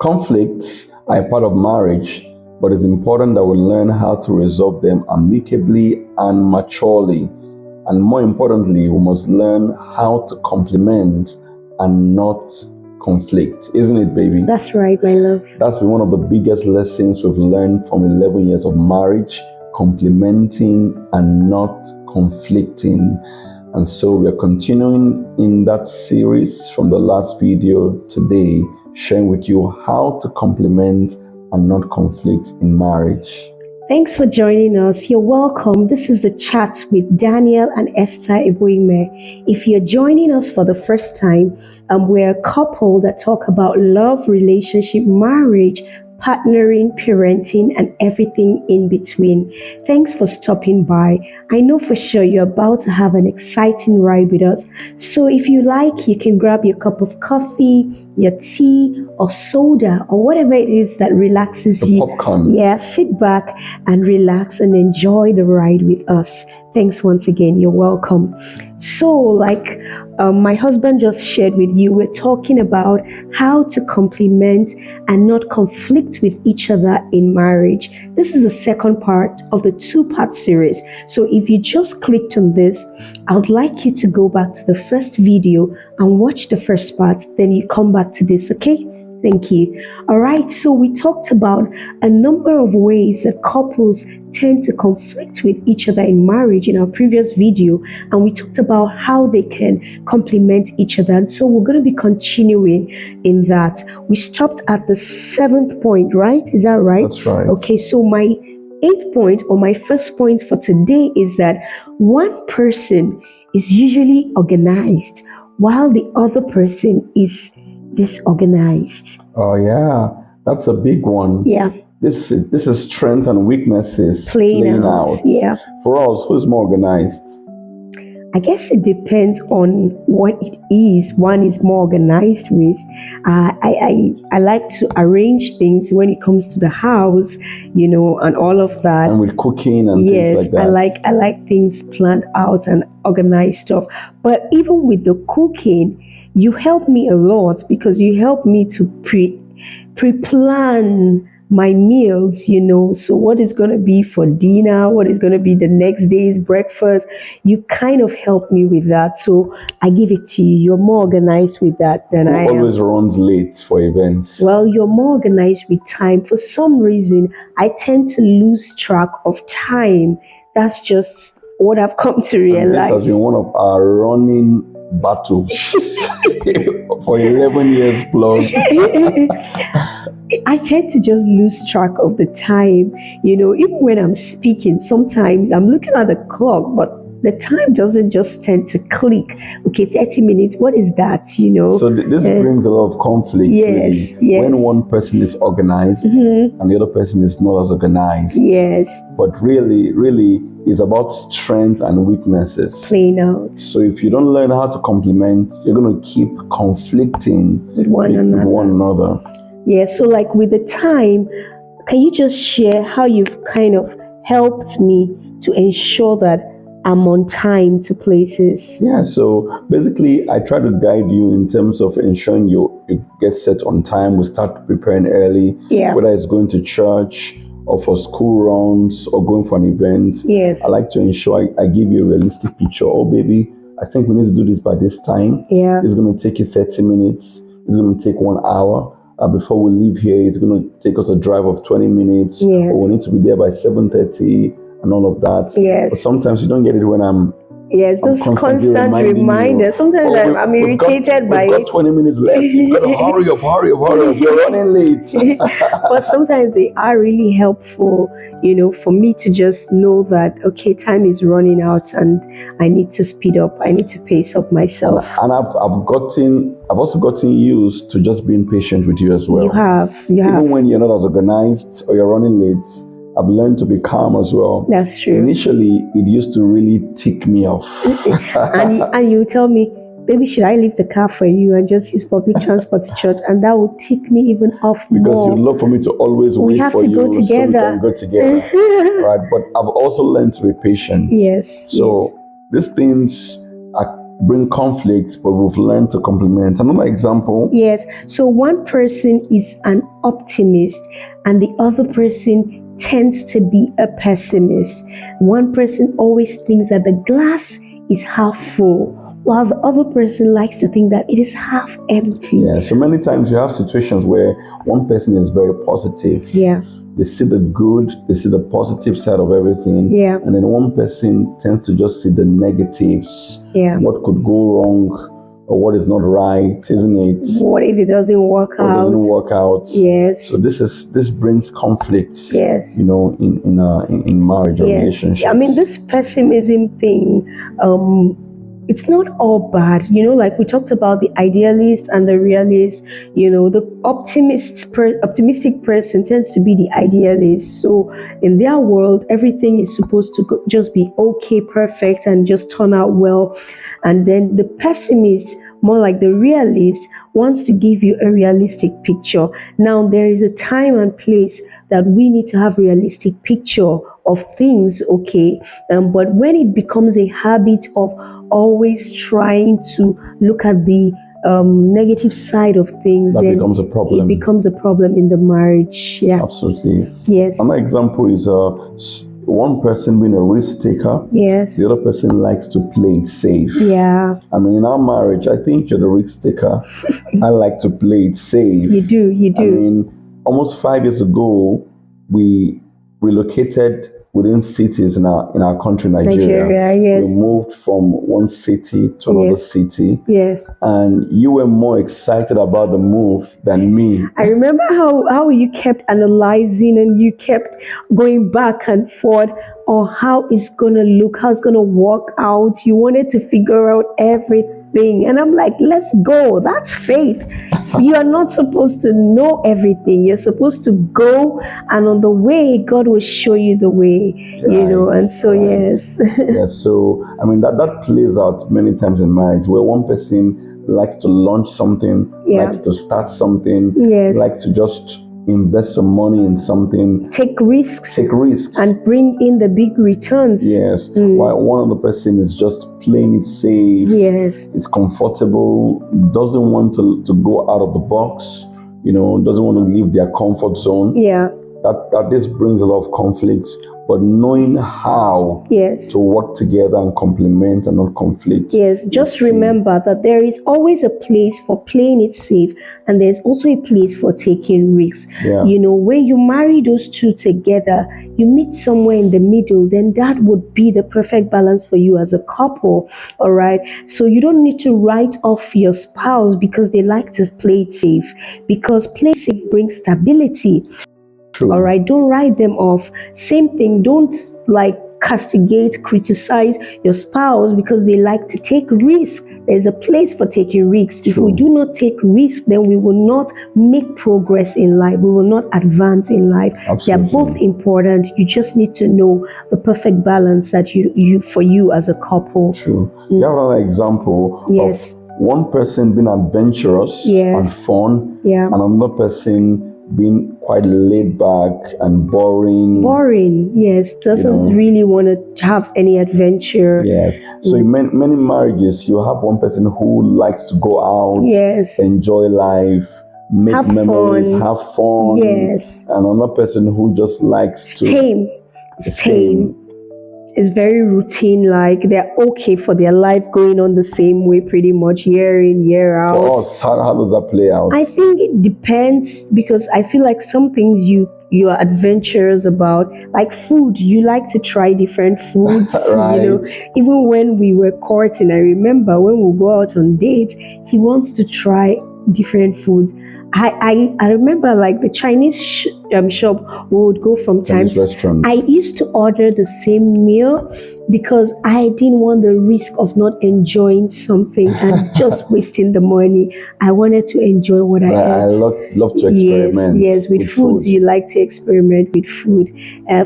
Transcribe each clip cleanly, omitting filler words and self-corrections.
Conflicts are a part of marriage, but it's important that we learn how to resolve them amicably and maturely. And more importantly, we must learn how to complement and not conflict. Isn't it, baby? That's right, my love. That's been one of the biggest lessons we've learned from 11 years of marriage, complementing and not conflicting. And so we are continuing in that series from the last video today, sharing with you how to complement and not conflict in marriage. Thanks for joining us. You're welcome. This is the chat with Daniel and Esther Eboime. If you're joining us for the first time, we're a couple that talk about love, relationship, marriage, partnering, parenting, and everything in between. Thanks for stopping by. I know for sure you're about to have an exciting ride with us. So if you like, you can grab your cup of coffee, your tea, or soda, or whatever it is that relaxes you. Popcorn. Yeah, sit back and relax and enjoy the ride with us. Thanks once again. You're welcome. So, like my husband just shared with you, we're talking about how to complement and not conflict with each other in marriage. This is the second part of the two-part series. So if you just clicked on this, I would like you to go back to the first video and watch the first part. Then you come back to this, okay? Thank you. All right, so we talked about a number of ways that couples tend to conflict with each other in marriage in our previous video, and we talked about how they can complement each other. And so we're going to be continuing in that. We stopped at the 7th point, right? Is that right? That's right. Okay, so my 8th point, or my first point for today, is that one person is usually organized while the other person is disorganized. Oh yeah, that's a big one. Yeah. This is strengths and weaknesses Playing out. Yeah. For us, who's more organized? I guess it depends on what it is one is more organized with. I like to arrange things when it comes to the house, and all of that. And with cooking and yes, things like that. I like things planned out and organized stuff. But even with the cooking, you help me a lot because you help me to pre-plan my meals, so what is going to be for dinner, what is going to be the next day's breakfast. You kind of help me with that. So I give it to you. You're more organized with that than I am. Who always runs late for events? Well, you're more organized with time. For some reason, I tend to lose track of time. That's just what I've come to realize. And this has been one of our running battles for 11 years plus. I tend to just lose track of the time. Even when I'm speaking, sometimes I'm looking at the clock, but the time doesn't just tend to click. Okay, 30 minutes, what is that, So this brings a lot of conflict. Yes, really. yes. When one person is organized and the other person is not as organized. Yes. But really, it's about strengths and weaknesses. Playing out. So if you don't learn how to complement, you're going to keep conflicting with one another. Yeah, so like with the time, can you just share how you've kind of helped me to ensure that I'm on time to places? Yeah, so basically I try to guide you in terms of ensuring you get set on time. We start preparing early, whether it's going to church or for school runs or going for an event. Yes. I like to ensure I give you a realistic picture. Oh, baby, I think we need to do this by this time. Yeah. It's going to take you 30 minutes. It's going to take 1 hour. Before we leave here, it's going to take us a drive of 20 minutes. Yes. Or we need to be there by 7:30 and all of that. Yes. But sometimes you don't get it when I'm those constant reminders. Sometimes I'm irritated by it. We've got 20 minutes left. You've got to hurry up. We're running late. But sometimes they are really helpful, for me to just know that, okay, time is running out and I need to speed up. I need to pace up myself. And I've also gotten used to just being patient with you as well. You have. Even when you're not as organized or you're running late, I've learned to be calm as well. That's true. Initially, it used to really tick me off. and you tell me, baby, should I leave the car for you and just use public transport to church? And that would tick me even off because more. You'd love for me to always wait for you go together. so we can go together. Right? But I've also learned to be patient. Yes. So these things are bring conflict, but we've learned to complement. Another example. Yes. So one person is an optimist and the other person tends to be a pessimist. One person always thinks that the glass is half full, while the other person likes to think that it is half empty. Yeah, so many times you have situations where one person is very positive. Yeah. They see the good, they see the positive side of everything. Yeah. And then one person tends to just see the negatives. Yeah. What could go wrong or what is not right, isn't it? What if it doesn't work Or it out? doesn't work out. Yes. So this brings conflicts. Yes. You know, in marriage or relationships. I mean, this pessimism thing, it's not all bad. Like we talked about the idealist and the realist. The optimistic person tends to be the idealist. So in their world, everything is supposed to just be okay, perfect, and just turn out well. And then the pessimist, more like the realist, wants to give you a realistic picture. Now, there is a time and place that we need to have realistic picture of things, okay? But when it becomes a habit of always trying to look at the negative side of things, that then becomes a problem. It becomes a problem in the marriage. Yeah. Absolutely. Yes. Another example is one person being a risk taker. Yes. The other person likes to play it safe. Yeah. I mean, in our marriage, I think you're the risk taker. I like to play it safe. You do. I mean, almost 5 years ago, we relocated within cities in our country, Nigeria. Yes. We moved from one city to another city. Yes. And you were more excited about the move than me. I remember how you kept analyzing and you kept going back and forth on how it's gonna look, how it's gonna work out. You wanted to figure out everything. And I'm like, let's go. That's faith. You are not supposed to know everything. You're supposed to go, and on the way, God will show you the way. And so yes. Yes, so I mean that plays out many times in marriage where one person likes to launch something, likes to start something, likes to just invest some money in something, take risks, and bring in the big returns. Yes. While one other person is just playing it safe. Yes. It's comfortable, doesn't want to go out of the box, doesn't want to leave their comfort zone. Yeah. That this brings a lot of conflicts, but knowing how to work together and complement and not conflict. Yes, just remember that there is always a place for playing it safe, and there's also a place for taking risks. Yeah. When you marry those two together, you meet somewhere in the middle, then that would be the perfect balance for you as a couple. All right. So you don't need to write off your spouse because they like to play it safe, because play safe brings stability. True. All right, don't write them off. Same thing, don't castigate, criticize your spouse because they like to take risks. There's a place for taking risks. If we do not take risks, then we will not make progress in life. We will not advance in life. Absolutely. They are both important. You just need to know the perfect balance that you for you as a couple. True. You have another example Yes. of one person being adventurous and fun, and another person being quite laid back and boring. Yes. Doesn't really want to have any adventure. Yes. So in many marriages, you have one person who likes to go out, enjoy life, make have memories, have fun. Yes. And another person who just likes to stay. It's very routine, like they're okay for their life going on the same way pretty much year in, year out. For us, how does that play out? I think it depends, because I feel like some things you are adventurous about, like food. You like to try different foods. Right. Even when we were courting, I remember when we go out on dates, he wants to try different foods. I remember like the Chinese shop we would go from time to time. I used to order the same meal because I didn't want the risk of not enjoying something and just wasting the money. I wanted to enjoy what I ate. I love to experiment. Yes, with foods. You like to experiment with food.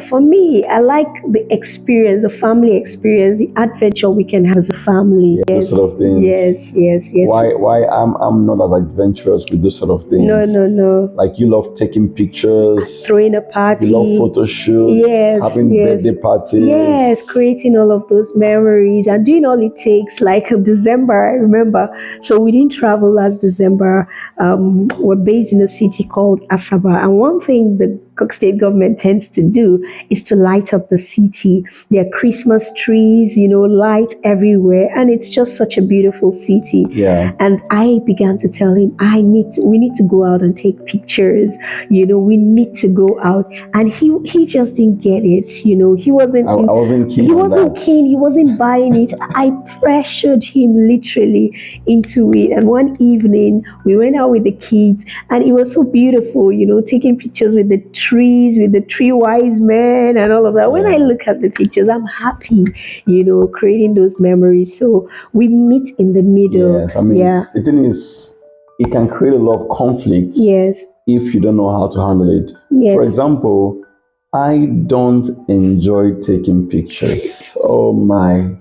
For me, I like the experience, the family experience, the adventure we can have as a family. Those sort of things. Yes. Why I'm not as adventurous with those sort of things. No. Like you love taking pictures. pictures. throwing a You love party. photo shoots, Yes, having yes. birthday parties. Yes, creating all of those memories and doing all it takes. Like December, I remember. So we didn't travel last December. We're based in a city called Asaba. And one thing the state government tends to do is to light up the city. There are Christmas trees, light everywhere. And it's just such a beautiful city. Yeah. And I began to tell him, we need to go out and take pictures. We need to go out. And he just didn't get it. He wasn't. I wasn't keen. He on wasn't that. keen. He wasn't buying it. I pressured him literally into it. And one evening we went out with the kids, and it was so beautiful. Taking pictures with the trees, with the three wise men, and all of that. When I look at the pictures, I'm happy. Creating those memories. So we meet in the middle. Yes, I mean, the thing is, it can create a lot of conflict. Yes. If you don't know how to handle it. Yes. For example, I don't enjoy taking pictures. Oh my.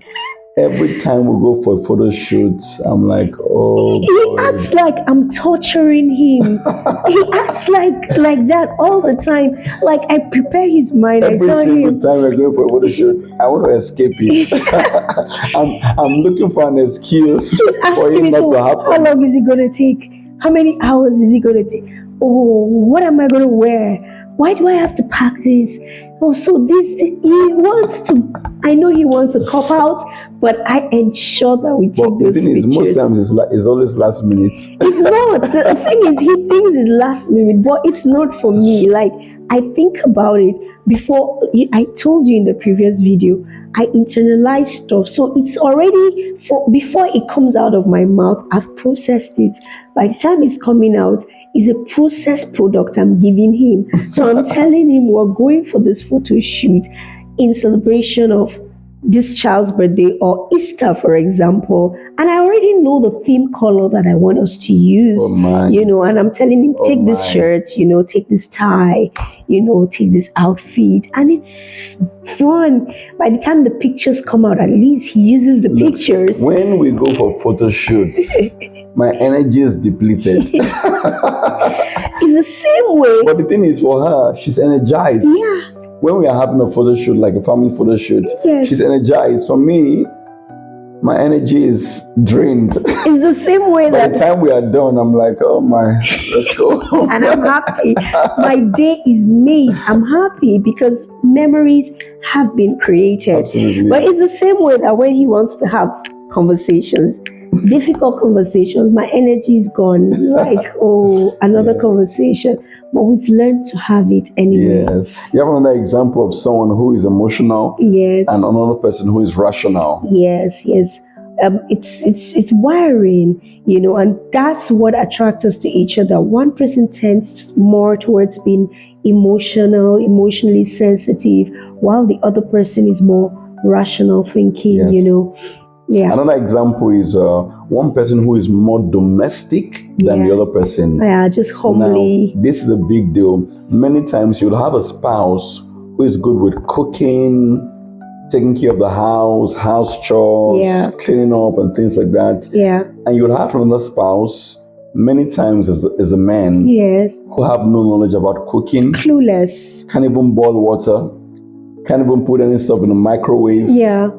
Every time we go for a photo shoot, I'm like, oh. He acts like I'm torturing him. He acts like that all the time. Like I prepare his mind. Every I tell single him. time we're going for a photo shoot, I want to escape it. I'm looking for an excuse He's for asking it me, not so to happen. how long is it going to take? How many hours is it going to take? Oh, what am I going to wear? Why do I have to pack this? Oh, so he wants to, I know he wants to cop out, but I ensure that we take But those the thing is, pictures. most times it's always last minute. It's not. The thing is, he thinks it's last minute, but it's not for me. Like, I think about it before. I told you in the previous video, I internalize stuff. So it's already, before it comes out of my mouth, I've processed it. By the time it's coming out, it's a processed product I'm giving him. So I'm telling him we're going for this photo shoot in celebration of this child's birthday or Easter, for example, and I already know the theme color that I want us to use, and I'm telling him, take this shirt, take this tie, take this outfit, and it's fun. By the time the pictures come out, at least he uses the pictures. When we go for photo shoots, my energy is depleted. It's the same way. But the thing is, for her, she's energized. Yeah. When we are having a photo shoot, like a family photo shoot, yes. She's energized. For me, my energy is drained. It's the same way By the time we are done, I'm like, oh my, let's go. And I'm happy. My day is made. I'm happy because memories have been created. Absolutely. But it's the same way that when he wants to have conversations, difficult conversations, my energy is gone. Like, oh, another conversation. But we've learned to have it anyway. Yes. You have another example of someone who is emotional. Yes. And another person who is rational. Yes, yes. It's wiring, and that's what attracts us to each other. One person tends more towards being emotionally sensitive, while the other person is more rational thinking, Yeah. Another example is one person who is more domestic than the other person. Yeah, just homely. Now, this is a big deal. Many times you'll have a spouse who is good with cooking, taking care of the house chores, cleaning up and things like that. Yeah. And you'll have another spouse, many times is the man, who have no knowledge about cooking. Clueless. Can't even boil water. Can't even put any stuff in the microwave. Yeah.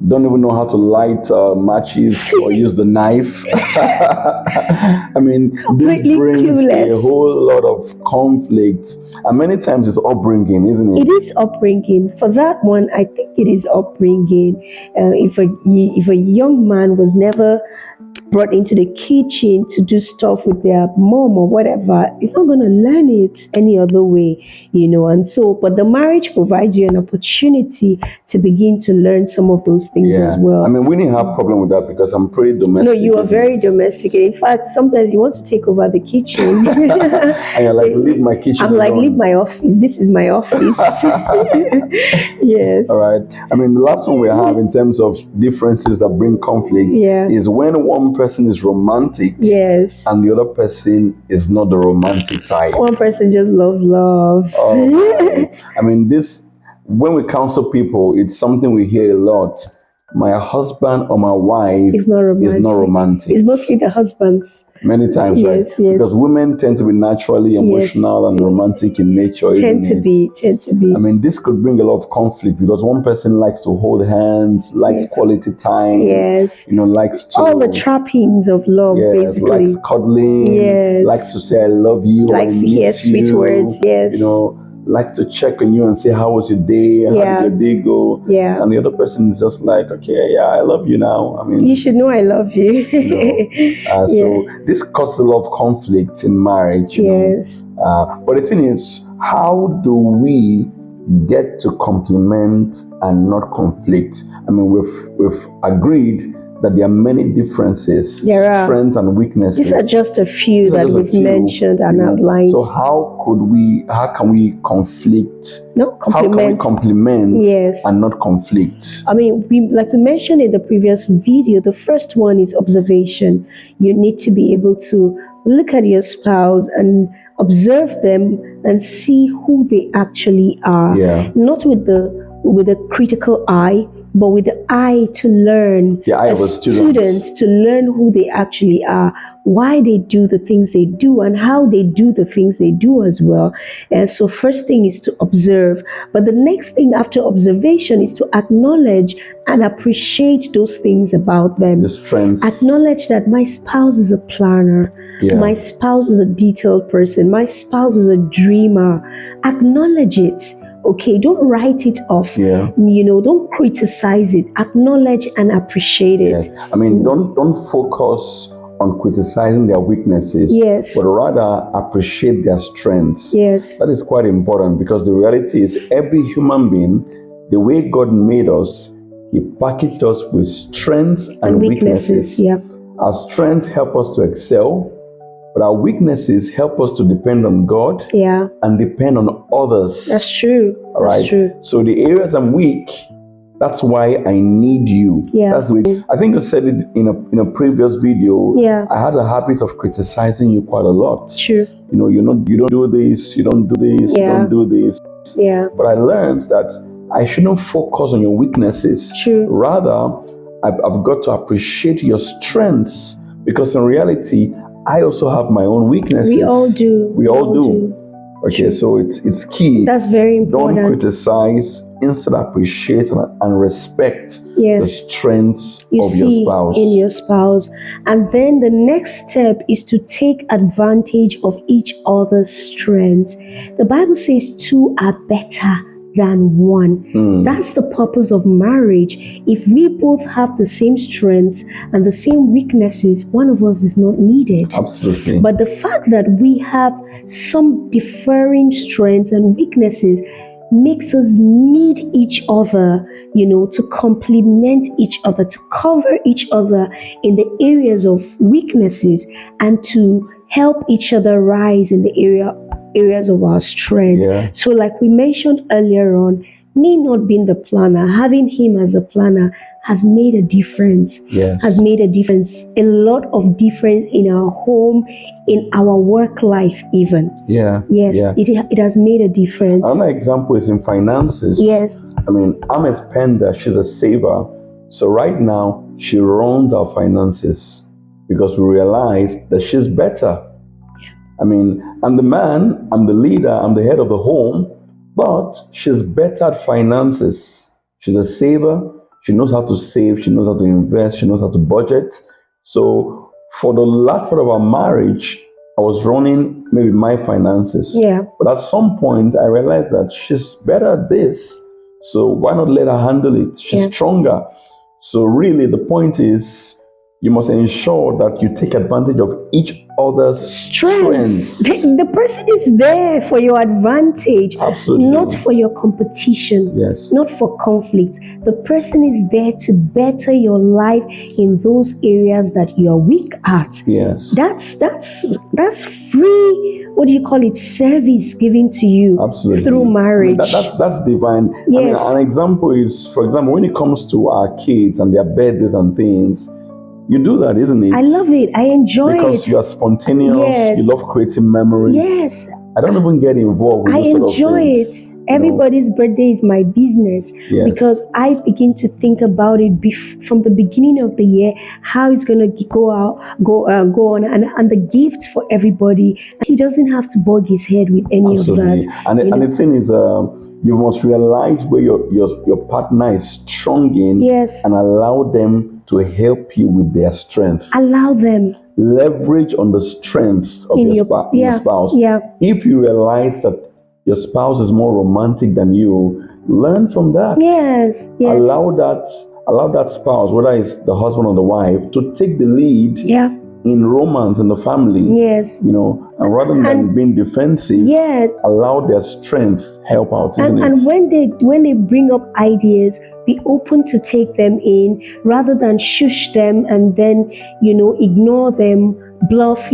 Don't even know how to light matches or use the knife. I mean, this brings a whole lot of conflict. And many times it's upbringing, isn't it? It is upbringing. For that one, I think it is upbringing. If a young man was never brought into the kitchen to do stuff with their mom or whatever, it's not going to learn it any other way, and so, but the marriage provides you an opportunity to begin to learn some of those things as well. I mean, we didn't have a problem with that because I'm pretty domestic. No, you are very domestic. In fact, sometimes you want to take over the kitchen. And you're like, leave my kitchen I'm like, leave my office. This is my office. Yes. All right. I mean, the last one we have in terms of differences that bring conflict is when one person is romantic and the other person is not the romantic type. One person just loves love. I mean, when we counsel people, it's something we hear a lot. my husband or my wife It's not romantic. is not romantic. It's mostly the husbands. Many times, Yes, right? yes. Because women tend to be naturally emotional and romantic in nature, Tend isn't to it? be. I mean, this could bring a lot of conflict because one person likes to hold hands, likes Yes. quality time, Yes. likes to All the trappings of love, yes, basically. likes cuddling, Yes. likes to say I love you, Likes I to hear miss sweet you, words. Yes. Likes to check on you and say how was your day, how Yeah. did your day go, Yeah. and the other person is just like, okay, yeah, I love you now. I mean, You should know I love you. Yeah. So this causes a lot of conflict in marriage. Yes. But the thing is, how do we get to complement and not conflict? I mean, we've agreed that there are many differences, There are. strengths and weaknesses. These are just a few that we've mentioned and outlined. So how can we conflict? No, How can we complement Yes. and not conflict? I mean, like we mentioned in the previous video, the first one is observation. You need to be able to look at your spouse and observe them and see who they actually are. Yeah. Not with a critical eye, but with the eye to learn. The eye of a student. To learn who they actually are, why they do the things they do, and how they do the things they do as well. And so first thing is to observe. But the next thing after observation is to acknowledge and appreciate those things about them. The strengths. Acknowledge that my spouse is a planner. Yeah. My spouse is a detailed person. My spouse is a dreamer. Acknowledge it. Okay, don't write it off. Yeah. Don't criticize it. Acknowledge and appreciate it. Yes. I mean, don't focus on criticizing their weaknesses. Yes. But rather appreciate their strengths. Yes. That is quite important because the reality is every human being, the way God made us, He packaged us with strengths and weaknesses. Yeah. Our strengths help us to excel, but our weaknesses help us to depend on God. Yeah. And depend on others. That's true. All right. That's true. So the areas I'm weak, that's why I need you. Yeah. That's the way. I think I said it in a previous video. Yeah. I had a habit of criticizing you quite a lot. True. You don't do this, you don't do this, Yeah. you don't do this. Yeah. But I learned that I shouldn't focus on your weaknesses. True. Rather, I've got to appreciate your strengths because in reality, I also have my own weaknesses. We all do. We all do. Okay, so it's key. That's very important. Don't criticize, instead appreciate and respect the strengths of your spouse. In your spouse. And then the next step is to take advantage of each other's strengths. The Bible says two are better than one. That's the purpose of marriage. If we both have the same strengths and the same weaknesses, one of us is not needed. Absolutely. But the fact that we have some differing strengths and weaknesses makes us need each other, to complement each other, to cover each other in the areas of weaknesses and to help each other rise in the areas of our strength. Yeah. So like we mentioned earlier on, me not being the planner, having him as a planner has made a difference. Yes. Has made a difference, a lot of difference in our home, in our work life even. Yeah. Yes, yeah. It has made a difference. Another example is in finances. Yes. I mean, I'm a spender, she's a saver. So right now, she runs our finances because we realize that she's better. I mean, I'm the man, I'm the leader, I'm the head of the home, but she's better at finances. She's a saver. She knows how to save. She knows how to invest. She knows how to budget. So for the last part of our marriage, I was running maybe my finances. Yeah. But at some point, I realized that she's better at this. So why not let her handle it? She's stronger. So really, the point is, you must ensure that you take advantage of each other's strengths. The person is there for your advantage. Absolutely. Not for your competition. Yes. Not for conflict. The person is there to better your life in those areas that you are weak at. Yes. That's free, what do you call it, service given to you. Absolutely. Through marriage. I mean, that's divine. Yes. I mean, an example is, for example, when it comes to our kids and their birthdays and things, you do that, isn't it? I love it. I enjoy because you are spontaneous. Yes. You love creating memories. Yes. I don't even get involved with I those sort of enjoy things. it. Everybody's birthday is my business Yes. because I begin to think about it from the beginning of the year, how it's gonna go on, and the gifts for everybody. He doesn't have to bug his head with any Absolutely. of that. And the thing is, you must realize where your partner is strong in, Yes. and allow them to help you with their strength. Allow them. Leverage on the strength of your spouse. Yeah. If you realize that your spouse is more romantic than you, learn from that. Yes. Allow that spouse, whether it's the husband or the wife, to take the lead. Yeah. In romance in the family. Yes. And rather than being defensive, yes, allow their strength help out, isn't it? And when they bring up ideas, be open to take them in rather than shush them and then ignore them, bluff.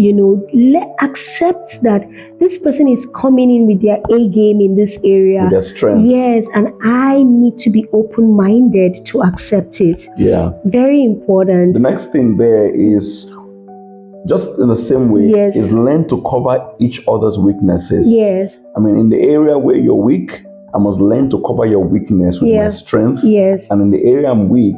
Accept that this person is coming in with their A game in this area, with their strength. Yes, and I need to be open-minded to accept it. Yeah, very important. The next thing there is, just in the same way, yes, is learn to cover each other's weaknesses. Yes. I mean, in the area where you're weak, I must learn to cover your weakness with my strength. Yes. And in the area I'm weak,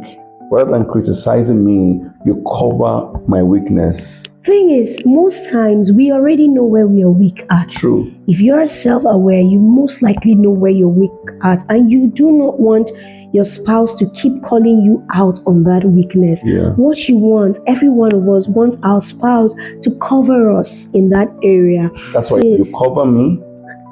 rather than criticizing me, you cover my weakness. Thing is, most times we already know where we are weak at. True. If you're self-aware, you most likely know where you're weak at, and you do not want your spouse to keep calling you out on that weakness. Yeah. What you want, every one of us wants our spouse to cover us in that area. That's why you cover me,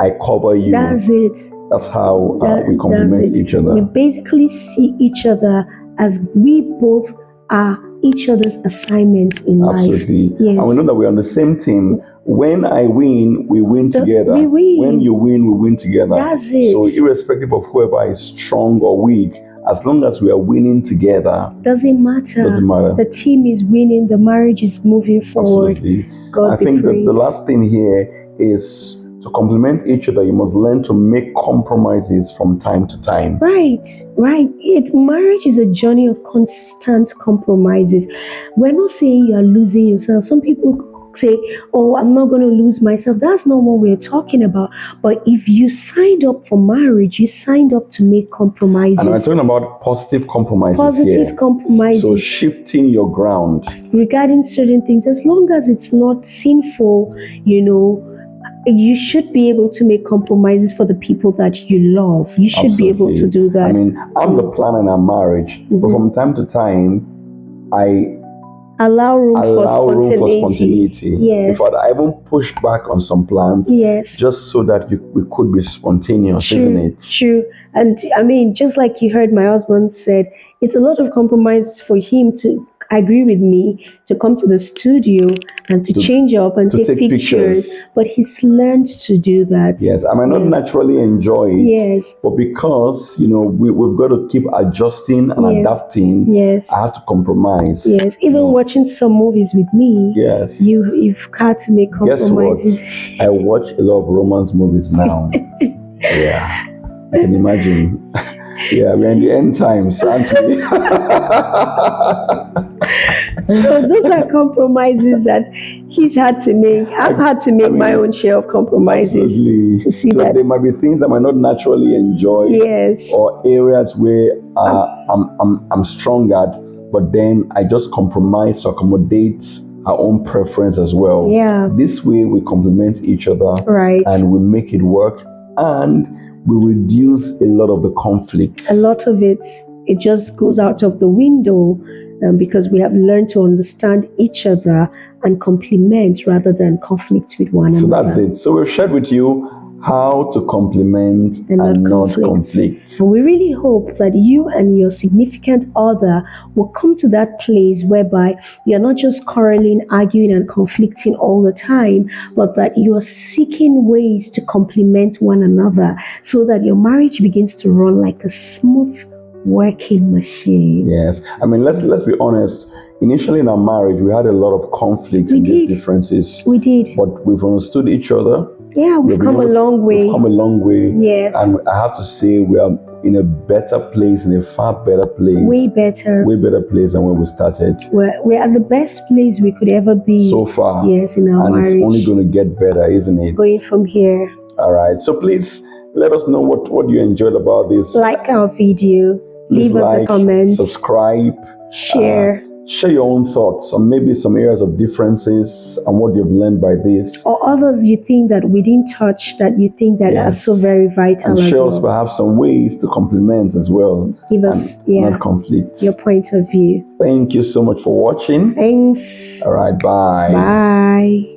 I cover you. That's it. That's how we complement each other. We basically see each other as we both are each other's assignments in life. Absolutely. Yes. And we know that we're on the same team. When I win, we win together. We win. When you win, we win together. That's it. So irrespective of whoever is strong or weak, as long as we are winning together, doesn't matter. The team is winning, the marriage is moving forward. Absolutely. God I think that the last thing here is to complement each other. You must learn to make compromises from time to time. Right. Marriage is a journey of constant compromises. We're not saying you are losing yourself. Some people say, oh, I'm not going to lose myself. That's not what we're talking about. But if you signed up for marriage, you signed up to make compromises. And we're talking about positive compromises. Compromises. So shifting your ground. Regarding certain things, as long as it's not sinful, you should be able to make compromises for the people that you love. You should be able to do that. I mean, I'm the planner in our marriage, but from time to time, I allow room for spontaneity. Yes. In fact, I even push back on some plans. Yes. Just so that we could be spontaneous, isn't it? True. And I mean, just like you heard my husband said, it's a lot of compromise for him to agree with me to come to the studio and to change up and take pictures. But he's learned to do that. Yes, I might not naturally enjoy it. Yes. But because, we've got to keep adjusting and adapting, I have to compromise. Yes, even watching some movies with me. Yes. You've got to make compromises. Guess what? I watch a lot of romance movies now. Yeah. I can imagine. Yeah, we're in the end times, aren't we? So those are compromises that he's had to make. I've had to make my own share of compromises to see that. There might be things I might not naturally enjoy. Yes. Or areas where I'm strong at, but then I just compromise to accommodate our own preference as well. Yeah. This way we complement each other. Right. And we make it work, and we reduce a lot of the conflicts. A lot of it just goes out of the window because we have learned to understand each other and complement rather than conflict with one another. So that's it. So we've shared with you how to complement and not conflict. And we really hope that you and your significant other will come to that place whereby you're not just quarreling, arguing, and conflicting all the time, but that you are seeking ways to complement one another so that your marriage begins to run like a smooth working machine. Yes. I mean, let's be honest. Initially in our marriage, we had a lot of conflicts and differences. We did. But we've understood each other. Yeah, we've come a long way. We've come a long way. Yes. And I have to say, we are in a better place, in a far better place. Way better place than when we started. We're at the best place we could ever be. So far. Yes, in our marriage. And it's only going to get better, isn't it? Going from here. All right. So please, Let us know what you enjoyed about this. Like our video, Please leave us a like, comment, subscribe, share, share your own thoughts on maybe some areas of differences and what you've learned by this. or others you think that we didn't touch that you think that are so very vital And as share us well. perhaps some ways to complement as well. Give us and not conflict. your point of view. Thank you so much for watching. Thanks. All right, bye. Bye.